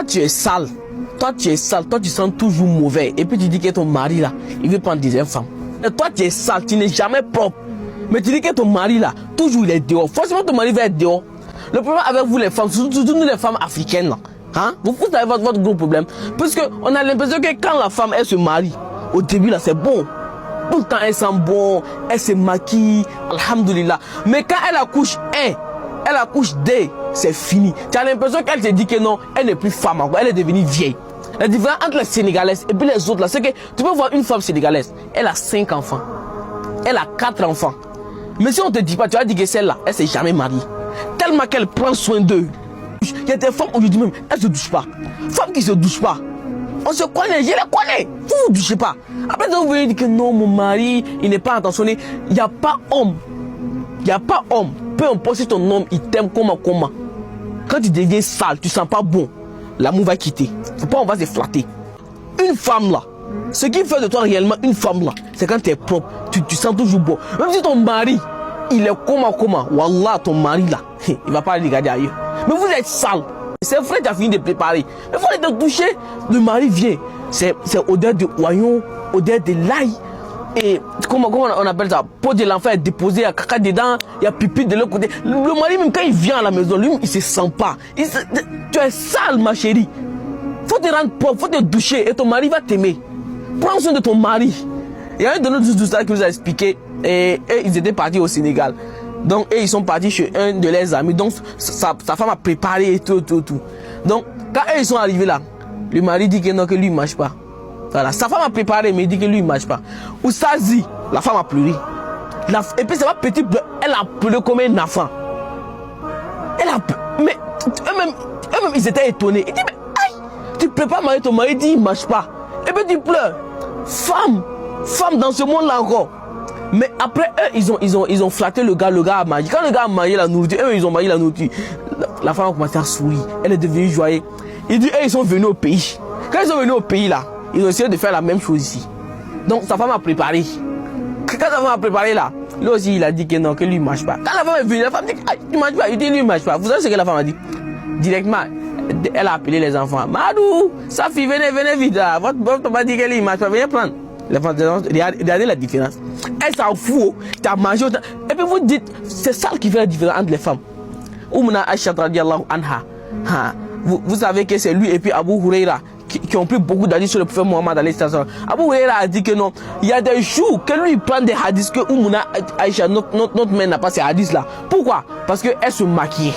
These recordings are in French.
Toi, tu es sale. Toi, tu es sale. Toi, tu sens toujours mauvais. Et puis, tu dis que ton mari, là, il veut prendre deuxième femme. Et toi, tu es sale. Tu n'es jamais propre. Mais tu dis que ton mari, là, toujours, il est dehors. Forcément, ton mari va être dehors. Le problème avec vous, les femmes, surtout nous, les femmes africaines, là, hein, vous avez votre gros problème. Parce qu'on a l'impression que quand la femme, elle se marie, au début, là, c'est bon. Tout le temps, elle sent bon, elle se maquille, alhamdoulilah. Mais quand elle accouche 1, elle accouche 2, c'est fini. Tu as l'impression qu'elle te dit que non, elle n'est plus femme encore, elle est devenue vieille. La différence entre les Sénégalaises et puis les autres, là, c'est que tu peux voir une femme sénégalaise, elle a 5 enfants, elle a 4 enfants. Mais si on ne te dit pas, tu vas dire que celle-là, elle ne s'est jamais mariée. Tellement qu'elle prend soin d'eux. Il y a des femmes aujourd'hui même, elles ne se douchent pas. Femmes qui ne se douchent pas. On se connaît, je les connais. Vous ne vous douchez pas. Après, vous venez dire que non, mon mari, il n'est pas intentionné. Il n'y a pas homme. Il n'y a pas homme. Peu importe si ton homme, il t'aime comment. Quand tu deviens sale, tu ne sens pas bon, l'amour va quitter. Faut pas, on va se flatter. Une femme là, ce qui fait de toi réellement une femme là, c'est quand tu es propre, tu sens toujours bon. Même si ton mari, il est comment. Wallah, ton mari là, il ne va pas aller regarder ailleurs. Mais vous êtes sale. C'est vrai, tu as fini de préparer. Mais il faut aller te toucher. Le mari vient. C'est odeur de oignon, odeur de l'ail. Et comment on appelle ça? Peau de l'enfant est déposée, il y a caca dedans, il y a pipi de l'autre côté. Le mari, même quand il vient à la maison, lui, il ne se sent pas. Tu es sale, ma chérie. Il faut te rendre propre, il faut te doucher et ton mari va t'aimer. Prends soin de ton mari. Il y a un de nos douceurs qui nous a expliqué, et ils étaient partis au Sénégal. Donc, ils sont partis chez un de leurs amis. Donc, sa femme a préparé et tout. Donc, quand ils sont arrivés là, le mari dit que non, que lui, il ne marche pas. Voilà. Sa femme a préparé, mais il dit que lui, il ne marche pas. Oussazi, la femme a pleuré. Et puis, ça va petit pleurer. Elle a pleuré comme un enfant. Elle a pleuré. Mais eux-mêmes, ils étaient étonnés. Ils disent, mais aïe, tu ne peux pas marier ton mari, il dit, il ne marche pas. Et puis, tu pleures. Femme dans ce monde-là encore. Mais après, eux, ils ont flatté le gars a marié. Quand le gars a marié la nourriture, eux, ils ont marié la nourriture. La femme a commencé à sourire. Elle est devenue joyeuse. Il dit, ils sont venus au pays. Quand ils sont venus au pays, là, ils ont essayé de faire la même chose ici. Donc, sa femme a préparé. Quand sa femme a préparé, là, lui aussi, il a dit que non, que lui, il ne marche pas. Quand la femme est venue, la femme dit, ah, il ne marche pas. Il dit, lui, il ne marche pas. Vous savez ce que la femme a dit? Directement, elle a appelé les enfants. Madou, Safi, venez vite. Là. Votre papa dit qu'il ne marche pas. Venez prendre. Regardez la différence. Elle s'en fout, tu as mangé autant. Et puis vous dites, c'est ça qui fait la différence entre les femmes. Oumna Aisha radiallahu anha. Vous savez que c'est lui et puis Abu Huraira qui ont pris beaucoup d'hadiths sur le prophète Mohammed alayhi salam. Abu Huraira a dit que non, il y a des jours que lui il prend des hadiths que Oumna Aisha, notre mère n'a pas ces hadiths là. Pourquoi? Parce qu'elle se maquille.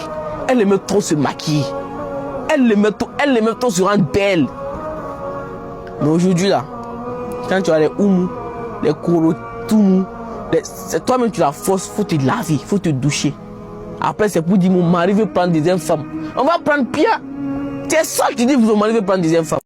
Elle aime trop se maquiller. Elle aime trop se rendre belle. Mais aujourd'hui là, quand tu as les oumou, les korotoumou, c'est toi-même tu la forces, il faut te laver, il faut te doucher. Après c'est pour dire mon mari veut prendre deuxième femme. On va prendre pire. Tu es ça, tu dis mon mari veut prendre deuxième femme.